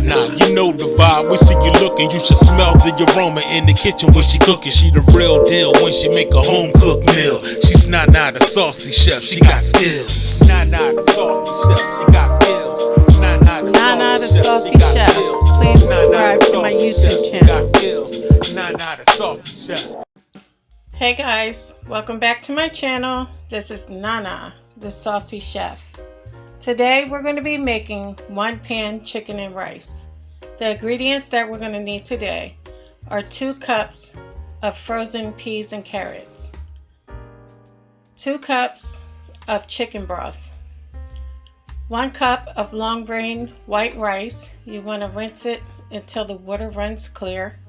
Nah, you know the vibe. We see you looking, you should smell the aroma in the kitchen when she cooking. She the real deal when she make a home cooked meal. She's Nana the saucy chef, she got skills. Nana the saucy chef, she got skills. Nana the Saucy Chef. Please subscribe to my YouTube channel. Nana the Saucy Chef. Hey guys, welcome back to my channel. This is Nana the Saucy Chef. Today we're going to be making one pan chicken and rice. The ingredients that we're going to need today are 2 cups of frozen peas and carrots, 2 cups of chicken broth, 1 cup of long grain white rice. You want to rinse it until the water runs clear.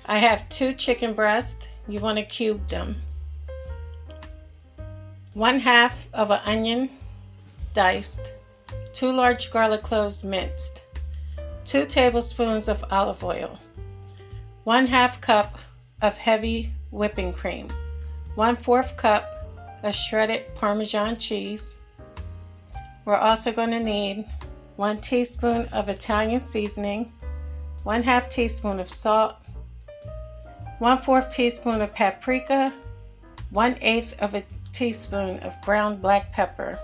I have 2 chicken breasts. You want to cube them. 1/2 of an onion diced, 2 large garlic cloves minced, 2 tablespoons of olive oil, 1/2 cup of heavy whipping cream, 1/4 cup of shredded Parmesan cheese. We're also going to need 1 teaspoon of Italian seasoning, 1/2 teaspoon of salt, 1/4 teaspoon of paprika, 1/8 of a teaspoon of ground black pepper,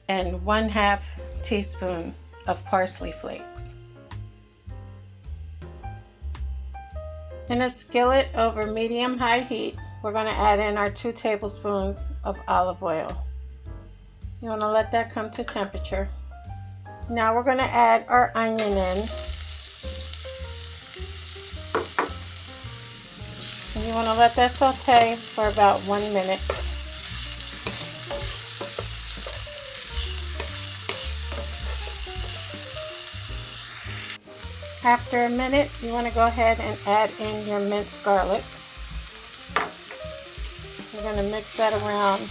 and 1/2 teaspoon of parsley flakes. In a skillet over medium-high heat, we're going to add in our 2 tablespoons of olive oil. You want to let that come to temperature. Now we're going to add our onion in. And you want to let that saute for about 1 minute. After a minute, you want to go ahead and add in your minced garlic. We're going to mix that around.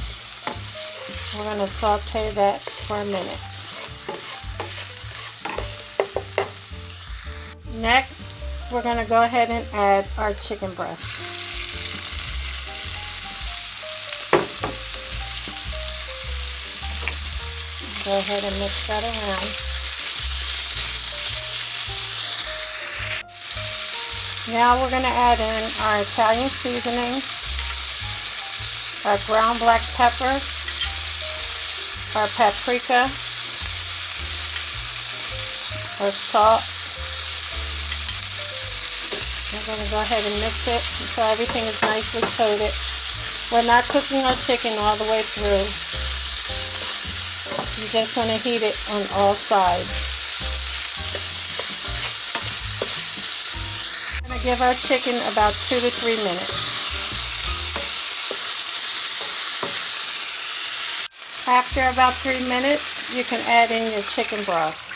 We're going to saute that for a minute. Next, we're going to go ahead and add our chicken breast. Go ahead and mix that around. Now we're going to add in our Italian seasoning, our ground black pepper, our paprika, our salt. We're going to go ahead and mix it until everything is nicely coated. We're not cooking our chicken all the way through. You just want to heat it on all sides. I'm going to give our chicken about 2 to 3 minutes. After about 3 minutes, you can add in your chicken broth.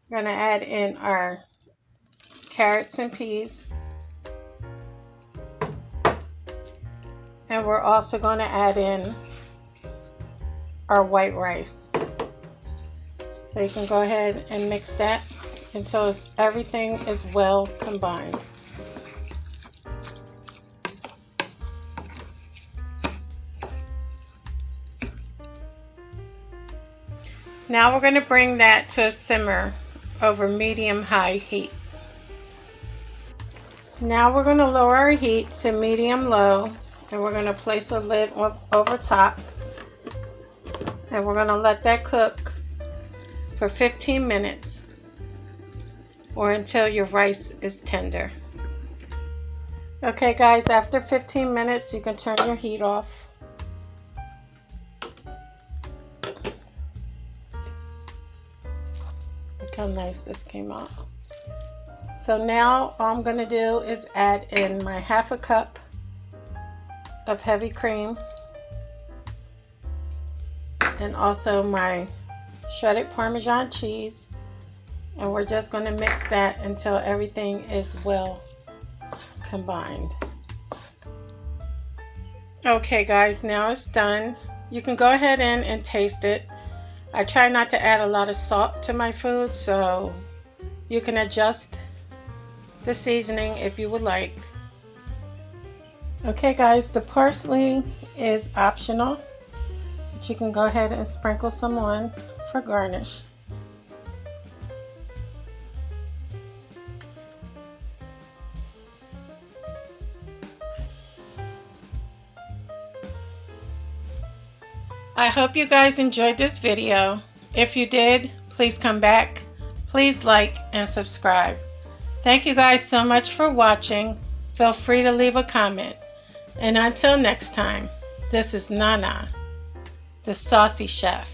We're going to add in our carrots and peas. And we're also going to add in our white rice. So you can go ahead and mix that until everything is well combined. Now we're going to bring that to a simmer over medium-high heat. Now we're going to lower our heat to medium-low, and we're going to place a lid over top, and we're going to let that cook for 15 minutes or until your rice is tender. Okay guys, after 15 minutes you can turn your heat off. Look how nice this came out. So now all I'm going to do is add in my 1/2 cup of heavy cream and also my shredded Parmesan cheese, and we're just going to mix that until everything is well combined. Okay guys, now it's done. You can go ahead in and taste it. I try not to add a lot of salt to my food, so you can adjust the seasoning if you would like. Okay guys, the parsley is optional, but you can go ahead and sprinkle some on. for garnish. I hope you guys enjoyed this video. If you did, please come back. Please like and subscribe. Thank you guys so much for watching. Feel free to leave a comment. And until next time, this is Nana, the Saucy Chef.